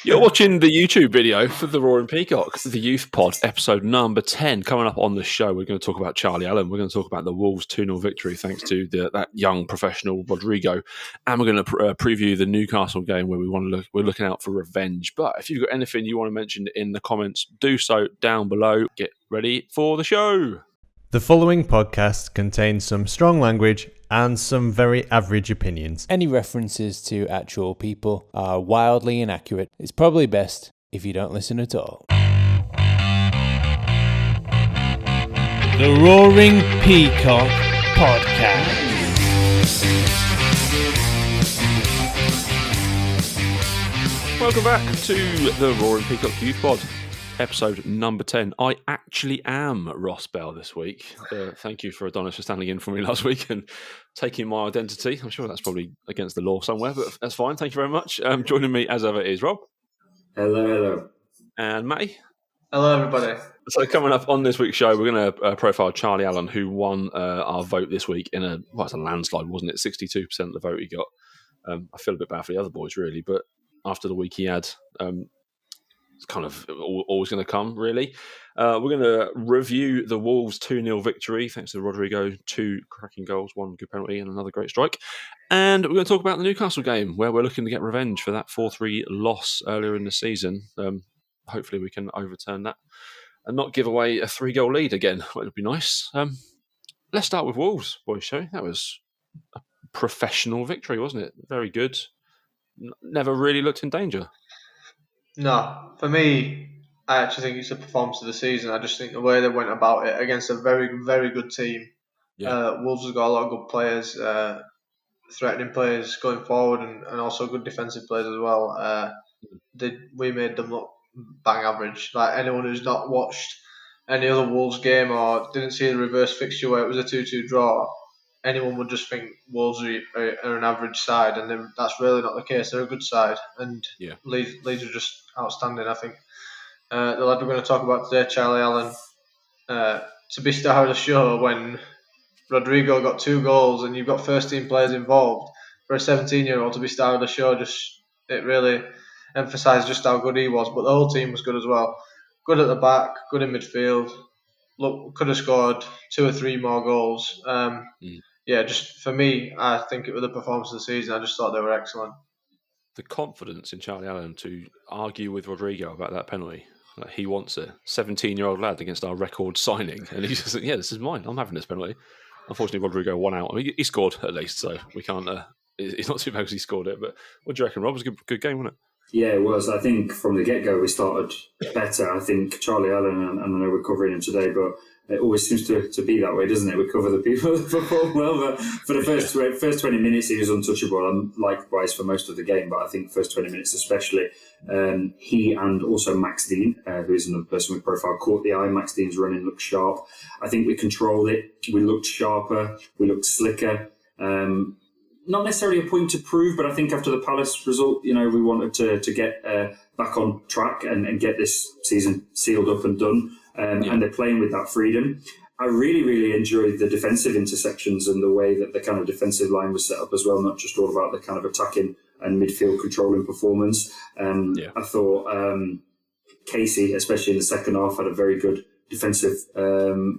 You're watching the YouTube video for the Roaring Peacock, the Youth Pod, episode number 10. Coming up on the show, we're going to talk about Charlie Allen. We're going to talk about the Wolves 2-0 victory thanks to that young professional Rodrigo. And we're going to preview the Newcastle game where we're looking out for revenge. But if you've got anything you want to mention in the comments, do so down below. Get ready for the show. The following podcast contains some strong language and some very average opinions. Any references to actual people are wildly inaccurate. It's probably best if you don't listen at all. The Roaring Peacock Podcast. Welcome back to the Roaring Peacock Youth Pod, episode number 10. I actually am Ross Bell this week. Thank you for Adonis for standing in for me last week and taking my identity. I'm sure that's probably against the law somewhere, but that's fine. Thank you very much. Joining me as ever is Rob. Hello. And Matty. Hello, everybody. So coming up on this week's show, we're going to profile Charlie Allen, who won our vote this week in it's a landslide, wasn't it? 62% of the vote he got. I feel a bit bad for the other boys, really, but after the week he had, it's kind of always going to come, really. We're going to review the Wolves 2-0 victory, thanks to Rodrigo. 2 cracking goals, 1 good penalty and another great strike. And we're going to talk about the Newcastle game, where we're looking to get revenge for that 4-3 loss earlier in the season. Hopefully we can overturn that and not give away a 3-goal lead again. That would be nice. Let's start with Wolves, boys. Show. That was a professional victory, wasn't it? Very good. Never really looked in danger. No, for me, I actually think it's the performance of the season. I just think the way they went about it against a very, very good team. Yeah. Wolves have got a lot of good players, threatening players going forward, and also good defensive players as well. We made them look bang average. Like anyone who's not watched any other Wolves game or didn't see the reverse fixture where it was a 2-2 draw, anyone would just think Wolves are an average side, and that's really not the case. They're a good side, and Leeds are just outstanding. I think the lad we're going to talk about today, Charlie Allen, to be star of the show when Rodrigo got 2 goals and you've got first team players involved, for a 17-year-old to be star of the show, it really emphasised just how good he was. But the whole team was good as well. Good at the back, good in midfield. Look, could have scored 2 or 3 more goals. Yeah, just for me, I think it was the performance of the season. I just thought they were excellent. The confidence in Charlie Allen to argue with Rodrigo about that penalty. Like, he wants a 17-year-old lad against our record signing. And he's just like, yeah, this is mine. I'm having this penalty. Unfortunately, Rodrigo won out. I mean, he scored at least, so we can't... it's not too bad because he scored it. But what do you reckon, Rob? It was a good game, wasn't it? Yeah, it was. I think from the get-go we started better. I think Charlie Allen, and I know we're covering him today, but it always seems to be that way, doesn't it? We cover the people that perform well, but for the first 20 minutes he was untouchable, and likewise for most of the game, but I think first 20 minutes especially. He and also Max Dean, who is another person we profile, caught the eye. Max Dean's running looked sharp. I think we controlled it. We looked sharper. We looked slicker. Not necessarily a point to prove, but I think after the Palace result, we wanted to get back on track and get this season sealed up and done. And they're playing with that freedom. I really, really enjoyed the defensive intersections and the way that the kind of defensive line was set up as well, not just all about the kind of attacking and midfield controlling performance. I thought Casey, especially in the second half, had a very good defensive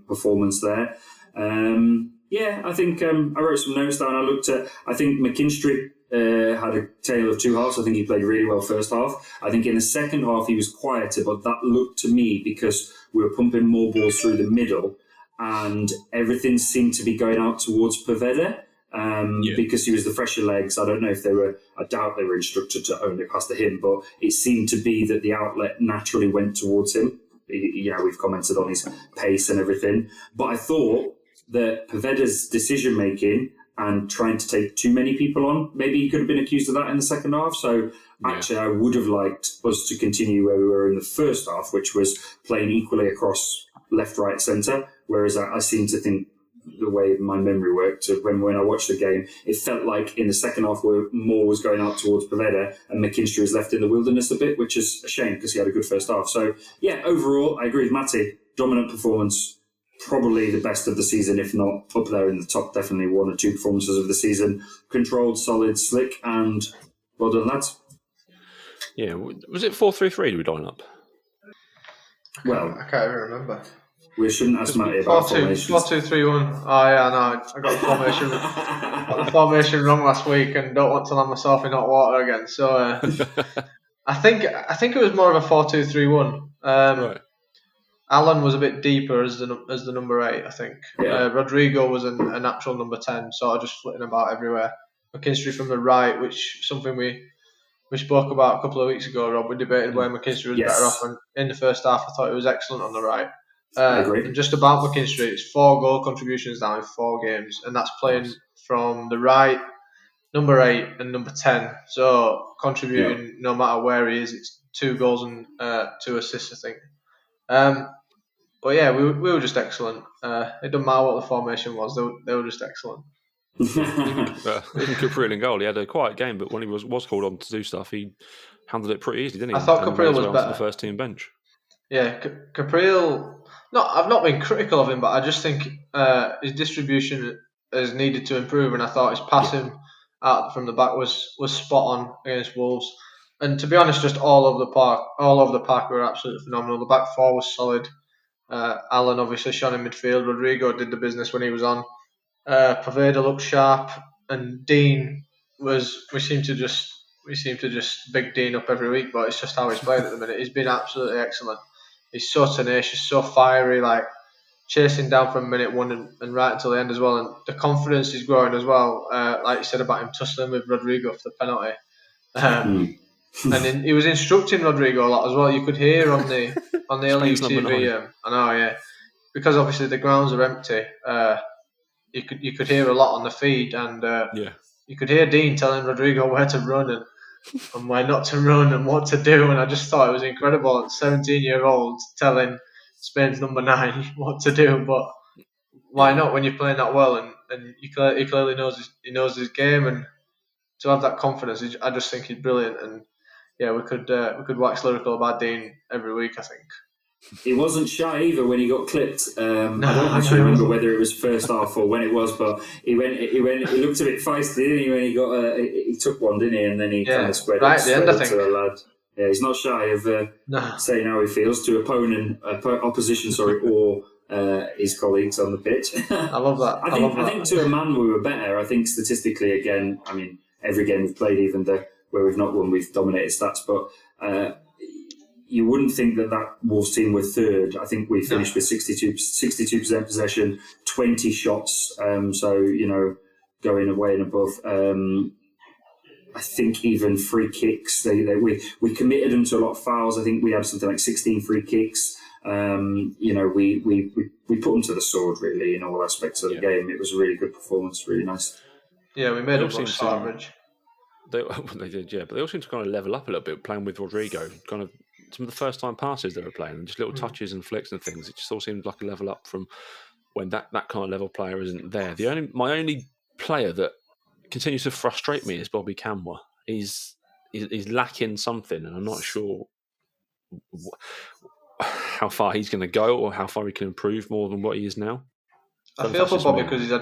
performance there. I think I wrote some notes down. I think McKinstry had a tale of 2 halves. I think he played really well first half. I think in the second half he was quieter, but that looked to me because we were pumping more balls through the middle and everything seemed to be going out towards Poveda because he was the fresher legs. I don't know if I doubt they were instructed to only pass to him, but it seemed to be that the outlet naturally went towards him. We've commented on his pace and everything, but I thought that Poveda's decision-making and trying to take too many people on, maybe he could have been accused of that in the second half. So actually, I would have liked us to continue where we were in the first half, which was playing equally across left, right, centre. Whereas I seem to think the way my memory worked, when I watched the game, it felt like in the second half where more was going out towards Poveda and McKinstry was left in the wilderness a bit, which is a shame because he had a good first half. So overall, I agree with Matty. Dominant performance. Probably the best of the season, if not up there in the top, definitely 1 or 2 performances of the season. Controlled, solid, slick, and well done, lads. Yeah, was it 4-3-3? Did we line up? Well, I can't even remember. We shouldn't ask Matty about formations. 4-2-3-1. Oh yeah, no, I got the formation wrong last week, and don't want to land myself in hot water again. So I think it was more of a 4-2-3-1. Right. Alan was a bit deeper as the number 8, I think. Yeah. Rodrigo was a natural number 10, sort of just flitting about everywhere. McKinstry from the right, which something we spoke about a couple of weeks ago, Rob. We debated where McKinstry was better off, and in the first half I thought he was excellent on the right. I agree. And just about McKinstry, it's 4 goal contributions now in 4 games, and that's playing from the right, number 8 and number 10. So contributing no matter where he is, it's 2 goals and 2 assists, I think. But yeah, we were just excellent. It doesn't matter what the formation was; they were just excellent. Capriel in goal. He had a quiet game, but when he was called on to do stuff, he handled it pretty easily, didn't he? I thought Capriel was better. To the first team bench. Yeah, Capriel. No, I've not been critical of him, but I just think his distribution has needed to improve, and I thought his passing out from the back was spot on against Wolves. And to be honest, just all over the park were absolutely phenomenal. The back 4 was solid. Alan obviously shone in midfield. Rodrigo did the business when he was on. Poveda looked sharp, and Dean was. We seem to just big Dean up every week, but it's just how he's playing at the minute. He's been absolutely excellent. He's so tenacious, so fiery, like chasing down from minute 1 and right until the end as well. And the confidence is growing as well. Like you said about him tussling with Rodrigo for the penalty. And he was instructing Rodrigo a lot as well. You could hear on the LUFC. I know, yeah, because obviously the grounds are empty. You could hear a lot on the feed, and you could hear Dean telling Rodrigo where to run and where not to run and what to do. And I just thought it was incredible. 17-year-old telling Spain's number 9 what to do, but why not when you're playing that well? And he clearly knows his game, and to have that confidence, I just think he's brilliant. And yeah, we could wax lyrical about Dean every week, I think. He wasn't shy either when he got clipped. I don't actually remember whether it was first half or when it was, but he looked a bit feisty, didn't he, when he got he took one, didn't he, and then he kind of spread it to a lad. Yeah, he's not shy of saying how he feels to opposition, or his colleagues on the pitch. I love that. I think to a man we were better. I think statistically, again, I mean, every game we've played, even where we've not won, we've dominated stats, but you wouldn't think that Wolves team were third. I think we finished with 62% possession, 20 shots. So, going away and above. I think even free kicks, we committed them to a lot of fouls. I think we had something like 16 free kicks. We put them to the sword, really, in all aspects of the game. It was a really good performance, really nice. Yeah, we made it look average. They did, yeah, but they all seem to kind of level up a little bit playing with Rodrigo. Kind of some of the first time passes they were playing, and just little touches and flicks and things. It just all seems like a level up from when that kind of level player isn't there. My only player that continues to frustrate me is Bobby Camwa. He's lacking something, and I'm not sure how far he's going to go or how far he can improve more than what he is now. I feel for Bobby because he's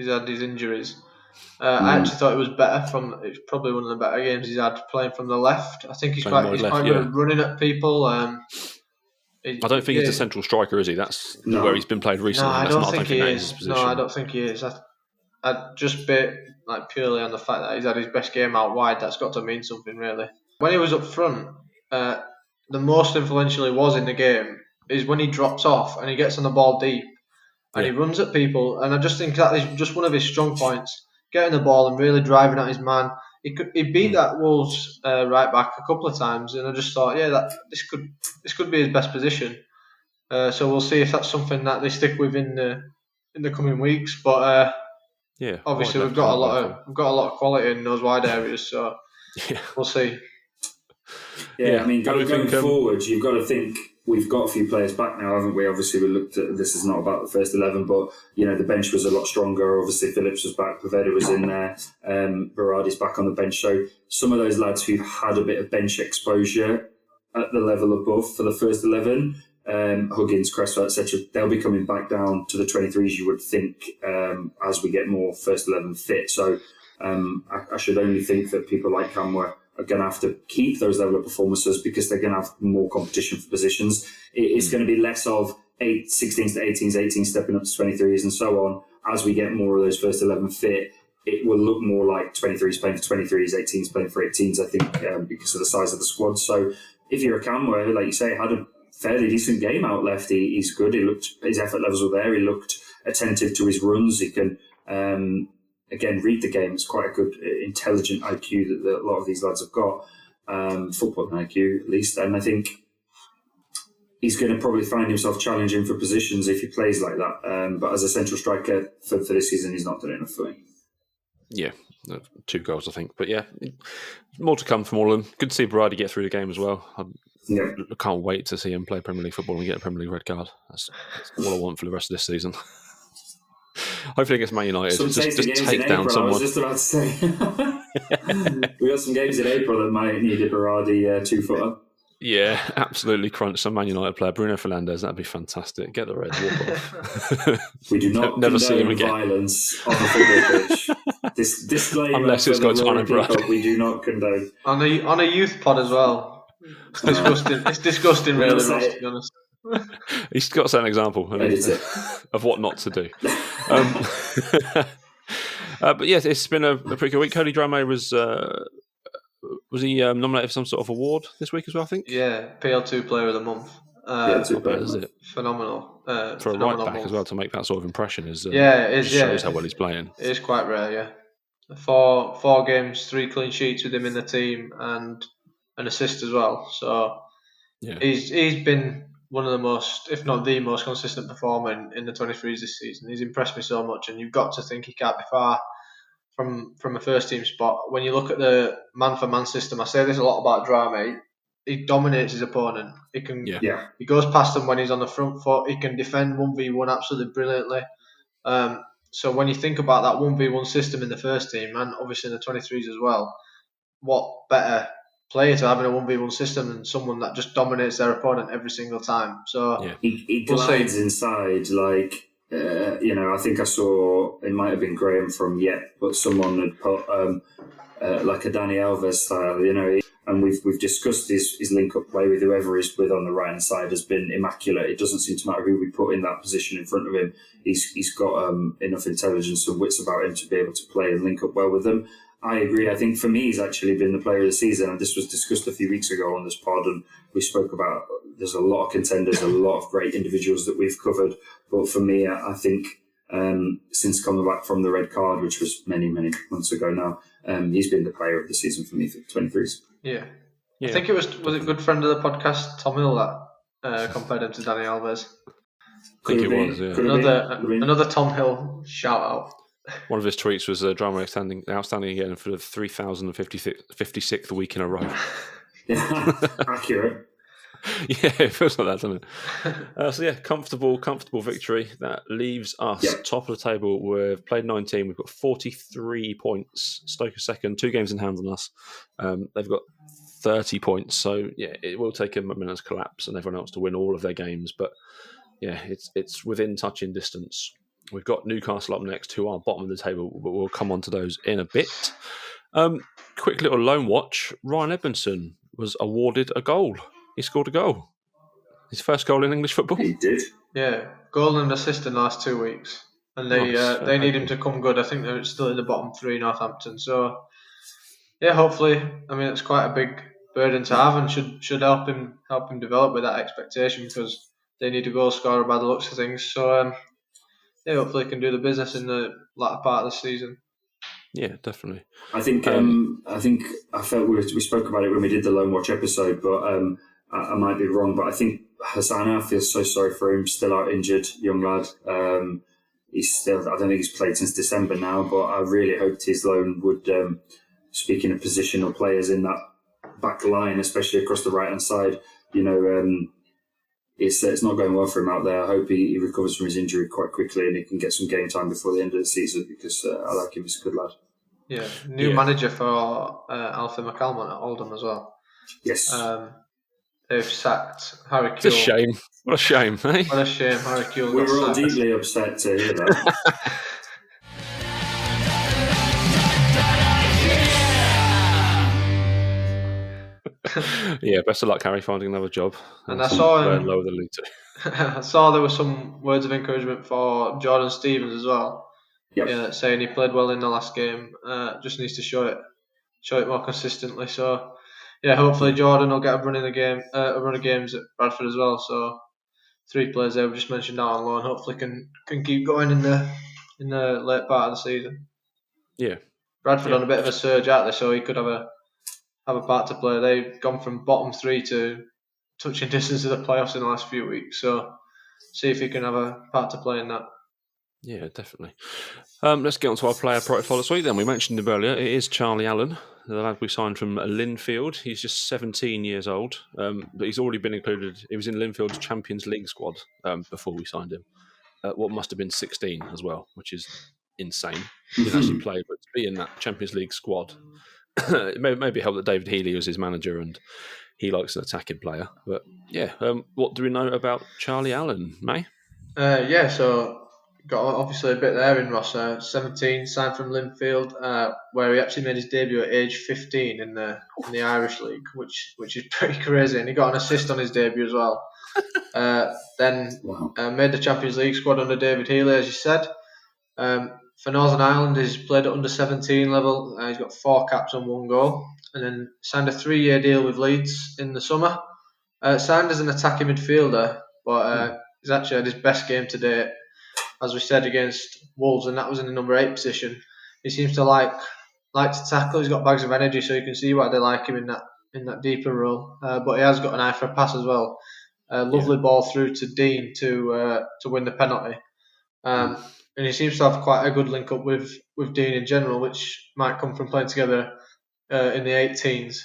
had his injuries. I actually thought it was better it's probably one of the better games he's had playing from the left. I think he's quite good at running at people. I don't think he's a central striker, is he? That's where he's been played recently. No, I don't think he is. No, I don't think he is. I just bit purely on the fact that he's had his best game out wide. That's got to mean something, really. When he was up front, the most influential he was in the game is when he drops off and he gets on the ball deep and he runs at people. And I just think that is just one of his strong points. Getting the ball and really driving at his man. He beat that Wolves right back a couple of times, and I just thought, this could be his best position. So we'll see if that's something that they stick with in the coming weeks. But obviously we've got a lot of quality in those wide areas, so we'll see. Yeah, I mean, going forward, you've got to think we've got a few players back now, haven't we? Obviously, we looked at this is not about the first 11, but the bench was a lot stronger. Obviously, Phillips was back, Poveda was in there, Berardi's back on the bench. So some of those lads who've had a bit of bench exposure at the level above for the first 11, Huggins, Cresswell, etc., they'll be coming back down to the 23s. You would think as we get more first 11 fit. So I should only think that people like Camwa are going to have to keep those level of performances because they're going to have more competition for positions. It's going to be less of 16s to 18s, 18s stepping up to 23s and so on. As we get more of those first 11 fit, it will look more like 23s playing for 23s, 18s playing for 18s, I think, because of the size of the squad. So if you're a Cam where, like you say, had a fairly decent game out left, he's good. His effort levels were there. He looked attentive to his runs. He can, again, read the game. It's quite a good, intelligent IQ that a lot of these lads have got, football IQ at least. And I think he's going to probably find himself challenging for positions if he plays like that. But as a central striker for this season, he's not done enough for me. Yeah, 2 goals, I think. But yeah, more to come from all of them. Good to see Brady get through the game as well. I can't wait to see him play Premier League football and get a Premier League red card. That's all I want for the rest of this season. Hopefully against Man United, just take down someone. I was just about to say. We got some games in April that might need a Berardi 2-footer. Yeah, absolutely crunch some Man United player. Bruno Fernandes, that'd be fantastic. Get the red, walk off. We do not never see him again. Violence on the football pitch. This disclaimer, unless it's got Roaring Peacock, we do not condone. On a youth pod as well. It's disgusting. It's disgusting, really, Ross, to be honest. He's got to set an example of what not to do. But yes, it's been a pretty good week. Cody Dramé was he nominated for some sort of award this week as well, I think? Yeah, PL2 Player of the Month. Is it? Phenomenal. For a right back as well to make that sort of impression is it is, shows how well he's playing. It is quite rare, yeah. 4 games, 3 clean sheets with him in the team and an assist as well. So yeah, he's been one of the most, if not the most consistent performer in the 23s this season. He's impressed me so much, and you've got to think he can't be far from a first team spot. When you look at the man-for-man system, I say this a lot about Dramé. He dominates his opponent. He goes past them when he's on the front foot. He can defend 1v1 absolutely brilliantly. So when you think about that 1v1 system in the first team, and obviously in the 23s as well, what better player to have in a 1v1 system than someone that just dominates their opponent every single time? So he glides inside like. I think I saw, it might have been Graham from but someone had put like a Dani Alves style, and we've discussed his link-up play with whoever he's with on the right-hand side has been immaculate. It doesn't seem to matter who we put in that position in front of him. He's got enough intelligence and wits about him to be able to play and link up well with them. I agree. I think for me, he's actually been the player of the season, and this was discussed a few weeks ago on this pod, and we spoke about there's a lot of contenders, a lot of great individuals that we've covered. But for me, I think since coming back from the red card, which was many, many months ago now, he's been the player of the season for me for the 23s. Yeah. I think it was a good friend of the podcast, Tom Hill, that compared him to Dani Alves. I think it was, yeah. Another Tom Hill shout out. One of his tweets was Drama outstanding again for the 3,056th week in a row. Yeah, accurate. Yeah, it feels like that, doesn't it? So yeah, comfortable victory. That leaves us top of the table. We've played 19. We've got 43 points. Stoke are second, 2 games in hand on us. They've got 30 points. So yeah, it will take a momentous collapse and everyone else to win all of their games. But yeah, it's within touching distance. We've got Newcastle up next, who are bottom of the table, but we'll come on to those in a bit. Quick little loan watch. Ryan Edmondson was awarded a goal. He scored a goal. His first goal in English football. He did. Yeah, goal and assist in the last 2 weeks. And they need him to come good. I think they're still in the bottom 3, Northampton. So, yeah, hopefully, I mean, it's quite a big burden to have and should help him develop with that expectation because they need a goal scorer by the looks of things. So, yeah, hopefully he can do the business in the latter part of the season. Yeah, definitely. I think I felt we spoke about it when we did the Loan Watch episode, but I might be wrong. But I think Hassana, I feel so sorry for him. Still out injured, young lad. I don't think he's played since December now. But I really hoped his loan would. Speaking of positional players in that back line, especially across the right hand side, it's not going well for him out there. I hope he recovers from his injury quite quickly and he can get some game time before the end of the season because I like him. He's a good lad. Yeah, new manager for Alfie McCalmont at Oldham as well. Yes. They've sacked Harry Kewell. It's a shame. What a shame, eh? What a shame, Harry Kewell. We were all deeply upset to hear that. Yeah, best of luck, Harry, finding another job. And I saw lower than League Two. I saw there were some words of encouragement for Jordan Stevens as well. Yep. Yeah, saying he played well in the last game. Just needs to show it more consistently. So yeah, hopefully Jordan will get a run of games at Bradford as well. So 3 players there we just mentioned out on loan. Hopefully can keep going in the late part of the season. Yeah, Bradford on a bit of a surge out there, so he could have a part to play. They've gone from bottom 3 to touching distance of the playoffs in the last few weeks. So see if he can have a part to play in that. Yeah, definitely. Let's get on to our player profile this week then. We mentioned him earlier. It is Charlie Allen, the lad we signed from Linfield. He's just 17 years old, but he's already been included. He was in Linfield's Champions League squad before we signed him. What must have been 16 as well, which is insane. He didn't actually play, but to be in that Champions League squad, it maybe helped that David Healy was his manager and he likes an attacking player. But yeah, what do we know about Charlie Allen, May? So got obviously a bit there in Ross. 17, signed from Linfield, where he actually made his debut at age 15 in the Irish League, which is pretty crazy. And he got an assist on his debut as well. Then made the Champions League squad under David Healy, as you said. For Northern Ireland, he's played at under 17 level. He's got 4 caps and 1 goal. And then signed a 3-year deal with Leeds in the summer. Signed as an attacking midfielder, but he's actually had his best game to date, as we said, against Wolves, and that was in the number 8 position. He seems to like to tackle. He's got bags of energy, so you can see why they like him in that deeper role. But he has got an eye for a pass as well. Lovely ball through to Dean to win the penalty. And he seems to have quite a good link up with Dean in general, which might come from playing together in the 18s.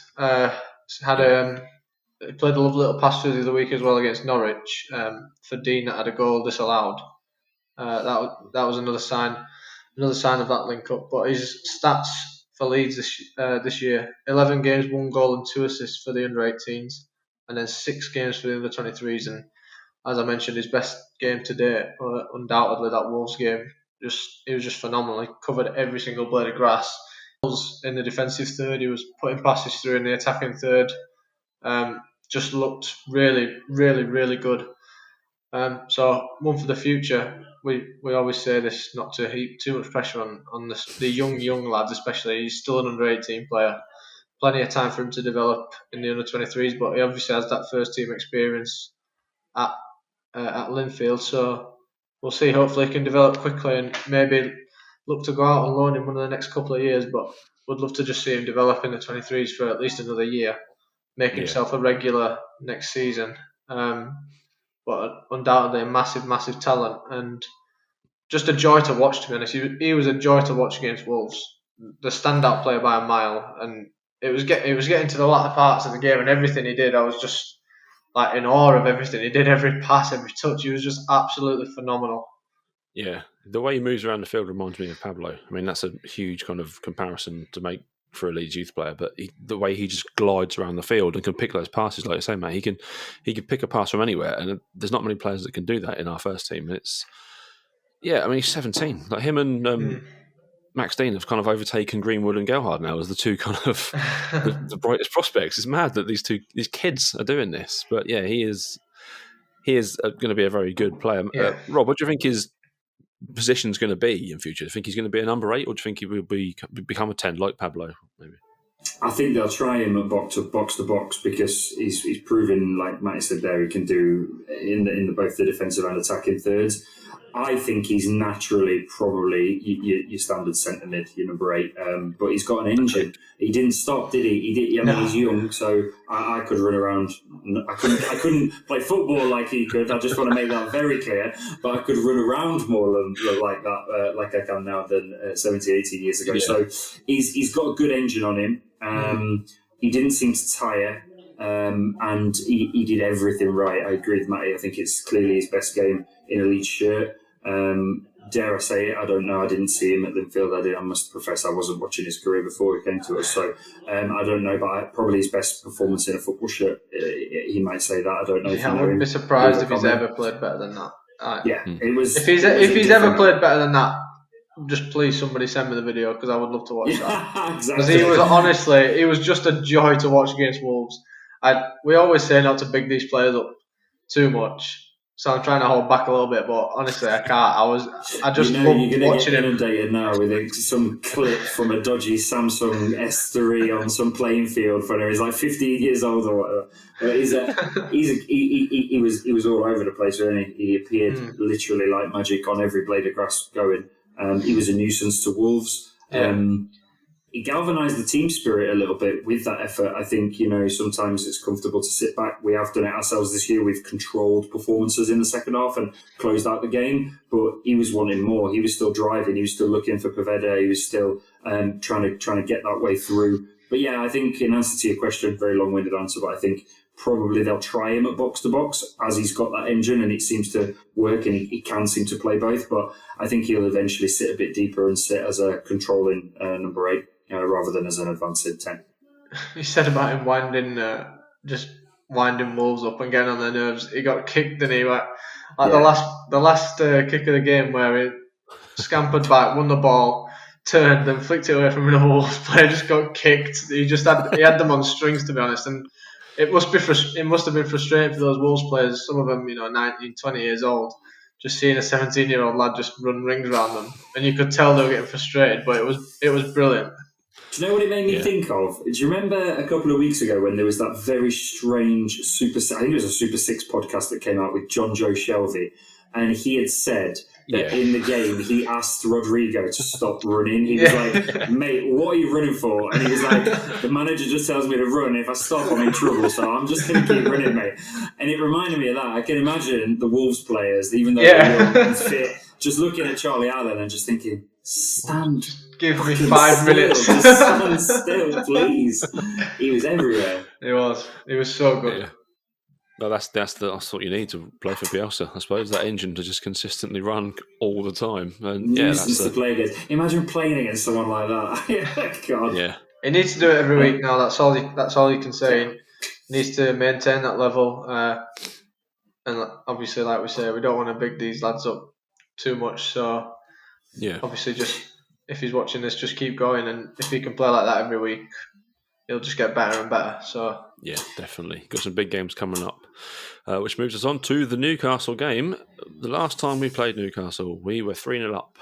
He played a lovely little pass through the other week as well against Norwich for Dean that had a goal disallowed. That was another sign of that link up. But his stats for Leeds this year: 11 games, 1 goal and 2 assists for the under 18s, and then 6 games for the under 23s. And as I mentioned, his best game to date, undoubtedly that Wolves game. He was just phenomenal. He covered every single blade of grass. In the defensive third, he was putting passes through in the attacking third. Just looked really, really, really good. So one for the future. We always say this not to heap too much pressure on the young lads, especially. He's still an under 18 player. Plenty of time for him to develop in the under 23s, but he obviously has that first team experience at Linfield. So we'll see. Hopefully he can develop quickly and maybe look to go out on loan in one of the next couple of years, but would love to just see him develop in the 23s for at least another year, make himself a regular next season. But undoubtedly a massive, massive talent and just a joy to watch, to be honest. He was a joy to watch against Wolves. The standout player by a mile, and it was getting to the latter parts of the game, and everything he did, I was just like in awe of everything he did. Every pass, every touch, he was just absolutely phenomenal. Yeah, the way he moves around the field reminds me of Pablo. I mean, that's a huge kind of comparison to make for a Leeds youth player, but the way he just glides around the field and can pick those passes, like you say, mate, he can pick a pass from anywhere, and there's not many players that can do that in our first team. He's 17. Like him and Max Dean have kind of overtaken Greenwood and Gelhardt now as the two kind of the brightest prospects. It's mad that these kids are doing this, but yeah, he is going to be a very good player. Yeah. Rob, what do you think his position's going to be in future? Do you think he's going to be a number 8, or do you think he will become a 10 like Pablo? Maybe. I think they'll try him at box to box because he's proven, like Matty said there, he can do in both the defensive and attacking thirds. I think he's naturally probably your standard centre mid, your number 8. But he's got an engine. He didn't stop, did he? He's young, so I could run around. I couldn't play football like he could. I just want to make that very clear. But I could run around more like that, like I can now than 17, 18 years ago. Yeah. So he's got a good engine on him. He didn't seem to tire. And he did everything right. I agree with Matty. I think it's clearly his best game in a Leeds shirt. Dare I say it? I don't know. I didn't see him at Linfield. I must profess I wasn't watching his career before he came to us. So I don't know, but probably his best performance in a football shirt. He might say that. I don't know. I wouldn't be surprised if he's ever played better than that. It was. If he's ever played better than that, just please somebody send me the video because I would love to watch that. Exactly. Because he was just a joy to watch against Wolves. we always say not to big these players up too much. So I'm trying to hold back a little bit, but honestly, I can't. I just love watching him. You're going to get inundated now with some clip from a dodgy Samsung S3 on some playing field when he's like 15 years old or whatever. But he was all over the place, wasn't he? He appeared literally like magic on every blade of grass going. He was a nuisance to Wolves. He galvanised the team spirit a little bit with that effort. I think, sometimes it's comfortable to sit back. We have done it ourselves this year. We've controlled performances in the second half and closed out the game, but he was wanting more. He was still driving. He was still looking for Poveda. He was still trying to get that way through. But yeah, I think in answer to your question, very long-winded answer, but I think probably they'll try him at box-to-box as he's got that engine and it seems to work and he can seem to play both. But I think he'll eventually sit a bit deeper and sit as a controlling number 8. Rather than as an advanced 10. You said about him winding Wolves up and getting on their nerves. He got kicked, didn't he? The last kick of the game where he scampered back, won the ball, turned, then flicked it away from another Wolves player, just got kicked. He had them on strings, to be honest, and it must have been frustrating for those Wolves players. Some of them, 19, 20 years old. Just seeing a 17-year-old lad just run rings around them, and you could tell they were getting frustrated. But it was brilliant. Do you know what it made me think of? Do you remember a couple of weeks ago when there was that very strange I think it was a Super 6 podcast that came out with John Joe Shelby, and he had said that in the game he asked Rodrigo to stop running. He was like, "Mate, what are you running for?" And he was like, "The manager just tells me to run. If I stop, I'm in trouble. So I'm just going to keep running, mate." And it reminded me of that. I can imagine the Wolves players, even though they're young and fit, just looking at Charlie Allen and just thinking, "Stand." Give me 5 minutes. Just stand still, please. He was everywhere. He was so good. Yeah. No, that's what you need to play for Bielsa, I suppose. That engine to just consistently run all the time. And nuisance to play against. Imagine playing against someone like that. God. Yeah. He needs to do it every week now. That's all he can say. He needs to maintain that level. And obviously, like we say, we don't want to big these lads up too much. So obviously, just if he's watching this, just keep going, and if he can play like that every week, he'll just get better and better. So yeah, definitely got some big games coming up, which moves us on to the Newcastle game. The last time we played Newcastle, we were 3-0 up,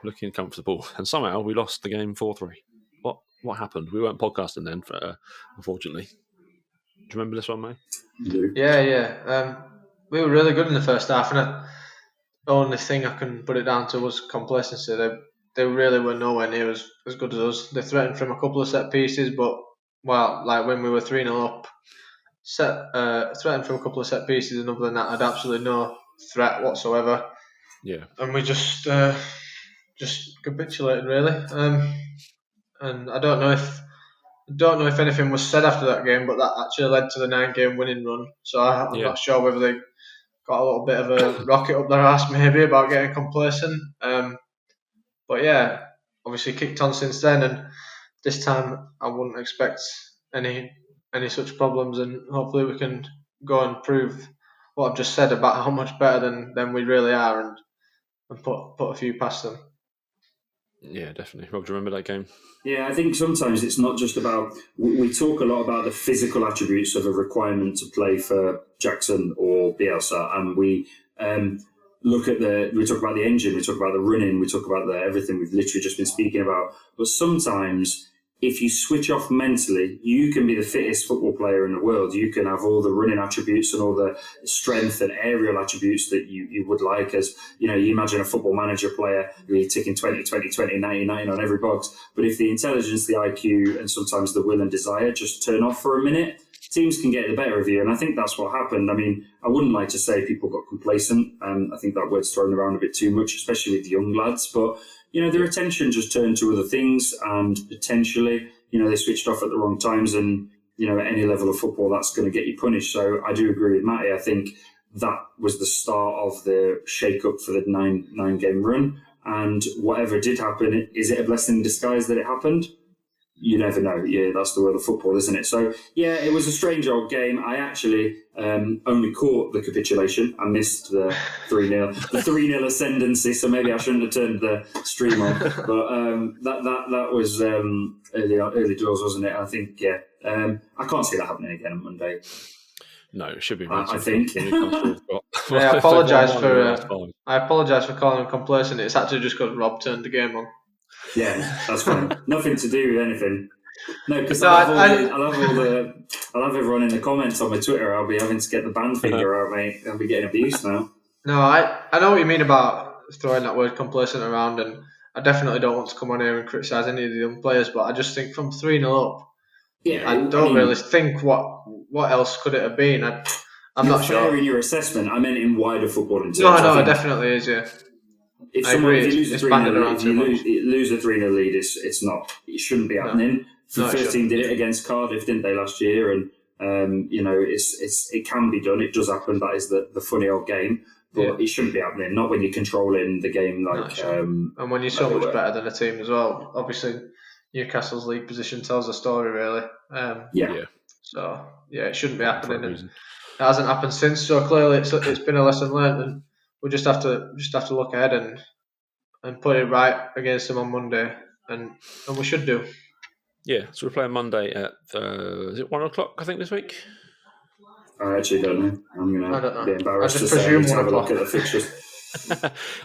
looking comfortable, and somehow we lost the game 4-3. What happened? We weren't podcasting then, unfortunately. Do you remember this one, May? Yeah. We were really good in the first half, and the only thing I can put it down to was complacency. They really were nowhere near as good as us. They threatened from a couple of set pieces, but when we were 3-0 up, threatened from a couple of set pieces, and other than that, had absolutely no threat whatsoever. Yeah, and we just capitulated really. And I don't know if anything was said after that game, but that actually led to the 9-game winning run. So I'm not sure whether they got a little bit of a rocket up their ass maybe about getting complacent. But yeah, obviously kicked on since then, and this time I wouldn't expect any such problems, and hopefully we can go and prove what I've just said about how much better than we really are, and put a few past them. Yeah, definitely. Rob, do you remember that game? Yeah, I think sometimes it's not just about... We talk a lot about the physical attributes of a requirement to play for Jackson or Bielsa, and we we talk about the engine, we talk about the running, we talk about everything we've literally just been speaking about. But sometimes, if you switch off mentally, you can be the fittest football player in the world. You can have all the running attributes and all the strength and aerial attributes that you would like. As you imagine a football manager player who's ticking 20, 20, 20, 90, 90 on every box. But if the intelligence, the IQ, and sometimes the will and desire just turn off for a minute, teams can get the better of you. And I think that's what happened. I mean, I wouldn't like to say people got complacent. I think that word's thrown around a bit too much, especially with the young lads. But their attention just turned to other things, and potentially, they switched off at the wrong times, and, at any level of football, that's going to get you punished. So I do agree with Matty. I think that was the start of the shake-up for the nine-game run. And whatever did happen, is it a blessing in disguise that it happened? you never know. Yeah, that's the world of football, isn't it? So, yeah, it was a strange old game. I actually only caught the capitulation. I missed the 3-0 ascendancy, so maybe I shouldn't have turned the stream on. But that was early doors, wasn't it? I think, yeah. I can't see that happening again on Monday. No, it should be. I think. I apologise for calling him complacent. It's actually just because Rob turned the game on. Yeah, that's fine. Nothing to do with anything. No, because I'll have everyone in the comments on my Twitter. I'll be having to get the band finger out, mate. I'll be getting abused now. No, I know what you mean about throwing that word complacent around, and I definitely don't want to come on here and criticise any of the young players, but I just think from 3-0 up, I don't really think what else could it have been. I'm not sure. In your assessment, I meant in wider football terms. No, it definitely is, yeah. If you lose a 3-0 lead, it shouldn't be happening. The first team did it against Cardiff, didn't they, last year? And it can be done. It does happen. That is the funny old game, but it shouldn't be happening. Not when you're controlling the game like. And when you're so much better than a team as well. Obviously, Newcastle's league position tells a story, really. So it shouldn't be happening, and it hasn't happened since. So clearly, it's been a lesson learned, and we just have to look ahead and put it right against them on Monday, and we should do. Yeah, so we're playing Monday at is it 1 o'clock? I think this week. I actually don't know. I'm gonna be embarrassed to presume say 1 look at the fixtures.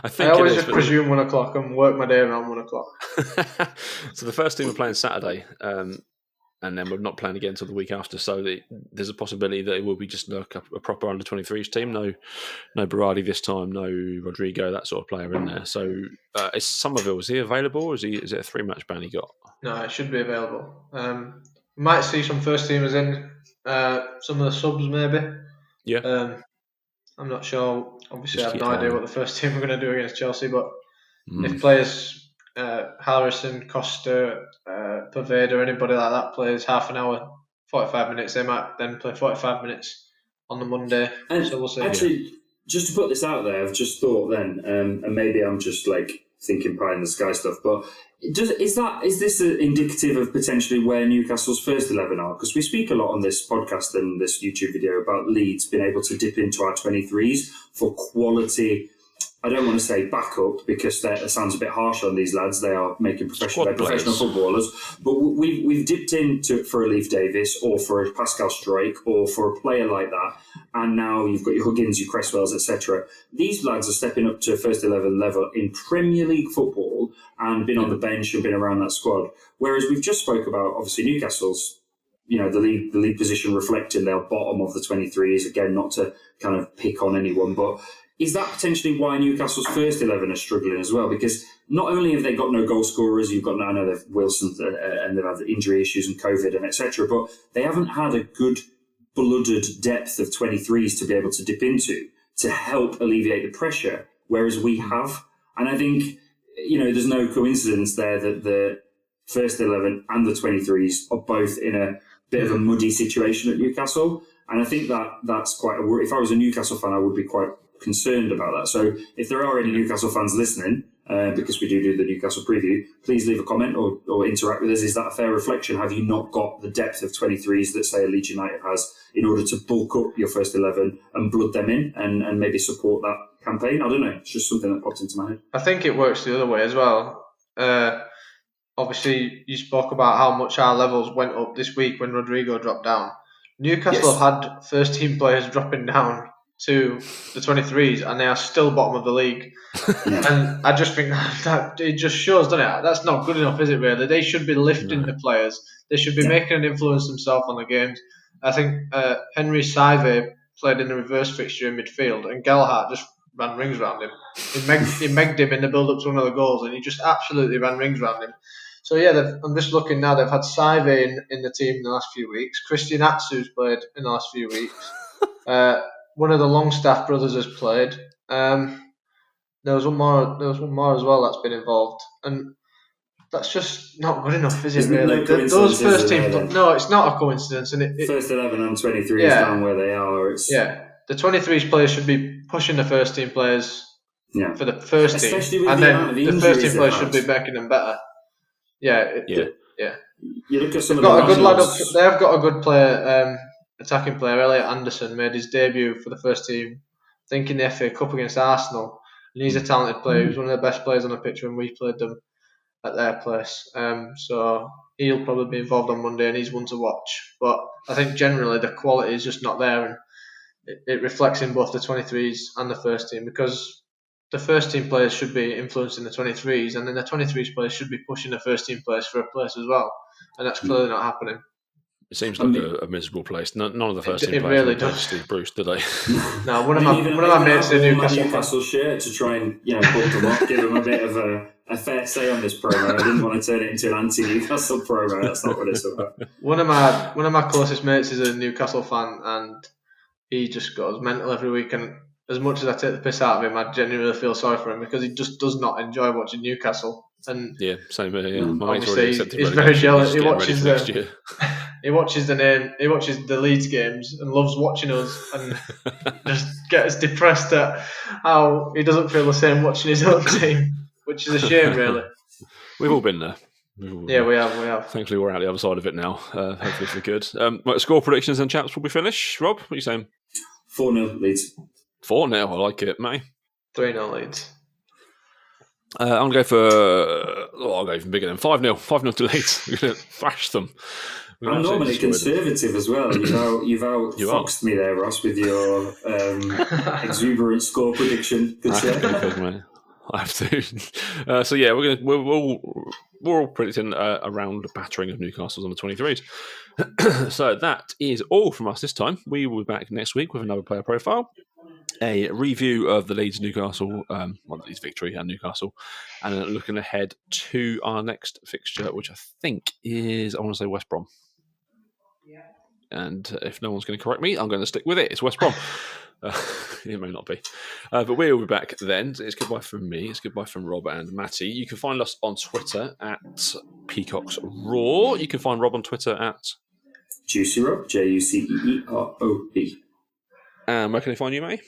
I always just presume 1 o'clock and work my day around 1 o'clock. So the first team we're playing Saturday, and then we're not playing again until the week after. So there's a possibility that it will be just like a proper under-23s team. No Berardi this time, no Rodrigo, that sort of player in there. So is Somerville, is he available, or is it a 3-match ban he got? No, it should be available. We might see some first teamers in, some of the subs maybe. Yeah. I'm not sure. Obviously, I have no idea what the first team are going to do against Chelsea, but if players Harrison, Costa, Paveda, anybody like that plays half an hour, 45 minutes, they might then play 45 minutes on the Monday. And so we'll see. Actually, just to put this out there, I've just thought then, and maybe I'm just like thinking pie in the sky stuff, but is this indicative of potentially where Newcastle's first 11 are? Because we speak a lot on this podcast and this YouTube video about Leeds being able to dip into our 23s for quality. I don't want to say backup because that sounds a bit harsh on these lads. They are making professional footballers. But we've dipped into for a Leif Davis or for a Pascal Struijk or for a player like that. And now you've got your Huggins, your Cresswells, etc. These lads are stepping up to first 11 level in Premier League football and been on the bench and been around that squad. Whereas we've just spoke about, obviously, Newcastle's, the league position reflecting their bottom of the 23s. Again, not to kind of pick on anyone, but is that potentially why Newcastle's first 11 are struggling as well? Because not only have they got no goal scorers, I know they've Wilson and they've had injury issues and COVID and etc., but they haven't had a good blooded depth of 23s to be able to dip into to help alleviate the pressure, whereas we have. And I think, there's no coincidence there that the first 11 and the 23s are both in a bit of a muddy situation at Newcastle. And I think that's quite a worry. If I was a Newcastle fan, I would be quite concerned about that. So if there are any Newcastle fans listening, because we do the Newcastle preview, please leave a comment or interact with us. Is that a fair reflection? Have you not got the depth of 23s that, say, a Leeds United has in order to bulk up your first 11 and blood them in and maybe support that campaign? I don't know. It's just something that popped into my head. I think it works the other way as well. Obviously, you spoke about how much our levels went up this week when Rodrigo dropped down. Newcastle have had first team players dropping down to the 23s and they are still bottom of the league. And I just think that it just shows, doesn't it? That's not good enough, is it really? They should be lifting the players. They should be making an influence themselves on the games. I think Henry Saive played in the reverse fixture in midfield and Gelhardt just ran rings around him. He megged him in the build-up to one of the goals and he just absolutely ran rings around him. So yeah, I'm just looking now, they've had Saive in the team in the last few weeks. Christian Atsu's played in the last few weeks. One of the Longstaff brothers has played. There was one more as well that's been involved, and that's just not good enough, is it? Really, those first teams. No, it's not a coincidence. And first 11 and 23 is down where they are. The 23s players should be pushing the first team players for the first team, and then the first team players should be making them better. Yeah. You look at some They've of got a good lad up. Arsenal's- They have got a good player, attacking player. Elliot Anderson made his debut for the first team, I think in the FA Cup against Arsenal. And he's a talented player. He was one of the best players on the pitch when we played them at their place. So he'll probably be involved on Monday, and he's one to watch. But I think generally the quality is just not there, and it reflects in both the 23s and the first team, because the first team players should be influencing the 23s, and then the 23s players should be pushing the first team players for a place as well, and that's clearly not happening. It seems like a miserable place. None of the first team It players really play does. Steve Bruce, do they? No, one of my mates in Newcastle. Newcastle shirt to try and bump them up, give them a bit of a fair say on this promo. I didn't want to turn it into an anti-Newcastle promo. That's not what it's about. One of my closest mates is a Newcastle fan, and he just goes mental every week. And as much as I take the piss out of him, I genuinely feel sorry for him, because he just does not enjoy watching Newcastle. And yeah, same here. Yeah. My mate's obviously already accepted he's relegation. very jealous. He's He getting ready for next year. He watches the Leeds games and loves watching us, and just gets depressed at how he doesn't feel the same watching his own team, which is a shame, really. We've all been there. We have. Thankfully, we're out the other side of it now. Hopefully for good. Right, score predictions and chaps will be finished. Rob, what are you saying? 4-0 Leeds. 4-0. I like it, May. 3-0 Leeds. I'm going to go for... I'll go even bigger than 5-0. 5-0 to Leeds. We're going to thrash them. I'm normally conservative as well. You've outfoxed me there, Ross, with your exuberant score prediction. Good sir. I have to. So yeah, we're all predicting around the battering of Newcastle's on the 23s. So that is all from us this time. We will be back next week with another player profile, a review of the Leeds Newcastle, Leeds victory and Newcastle, and looking ahead to our next fixture, which I think is, I want to say West Brom. And if no one's going to correct me, I'm going to stick with it. It's West Brom. It may not be. But we'll be back then. It's goodbye from me. It's goodbye from Rob and Matty. You can find us on Twitter at Peacocks Raw. You can find Rob on Twitter at Juicy Rob, JUCEEROB. Where can they find you, mate?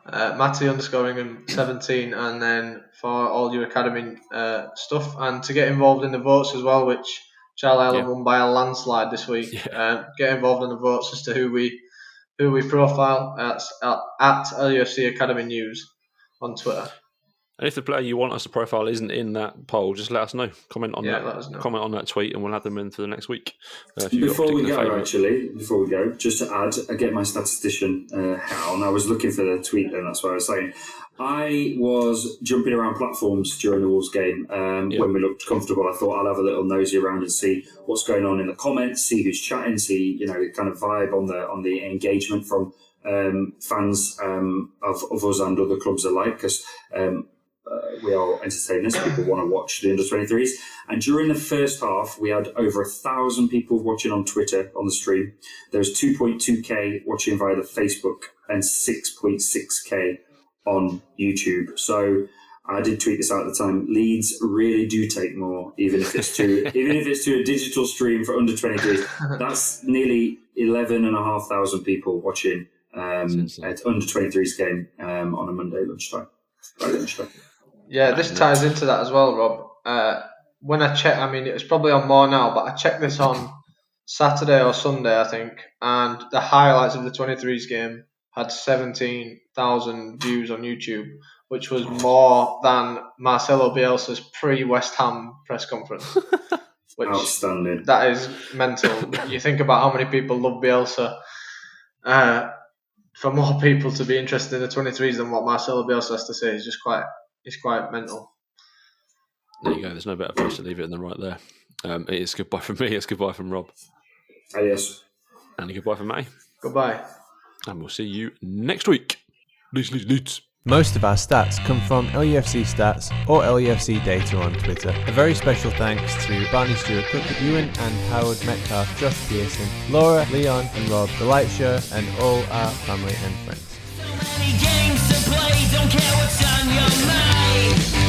Matty_Ingham17, and then for all your academy stuff, and to get involved in the votes as well, which Charlie Allen won by a landslide this week. Get involved in the votes as to who we profile at LUFC Academy News on Twitter. And if the player you want us to profile isn't in that poll, just let us know. Comment on that. Let us know. Comment on that tweet, and we'll add them in for the next week. Before we go, just to add, I get my statistician hat on. I was looking for the tweet, and that's what I was saying. I was jumping around platforms during the Wolves game when we looked comfortable. I thought I'll have a little nosy around and see what's going on in the comments, see who's chatting, see the kind of vibe on the engagement from fans of us and other clubs alike, because we are entertainers. People want to watch the under-23s. And during the first half, we had over 1,000 people watching on Twitter on the stream. There was 2.2k watching via the Facebook and 6.6k on YouTube. So I did tweet this out at the time. Leeds really do take more, even if it's to a digital stream for under 23s. That's nearly 11,500 people watching at under 23s game on a Monday lunchtime. Yeah, this ties into that as well, Rob. When I check, I mean, it's probably on more now, but I checked this on Saturday or Sunday, I think, and the highlights of the 23s game had 17,000 views on YouTube, which was more than Marcelo Bielsa's pre-West Ham press conference. Which, outstanding. That is mental. You think about how many people love Bielsa. For more people to be interested in the 23s than what Marcelo Bielsa has to say is just quite mental. There you go. There's no better place to leave it than right there. It is goodbye from me. It's goodbye from Rob. Yes. And a goodbye from May. Goodbye. And we'll see you next week. Leeds. Most of our stats come from LUFC Stats or LUFC Data on Twitter. A very special thanks to Barney Stewart, Cook, Ewan and Howard Metcalf, Josh Pearson, Laura, Leon and Rob, The Light Show, and all our family and friends. So many games to play, don't care what's on your mind.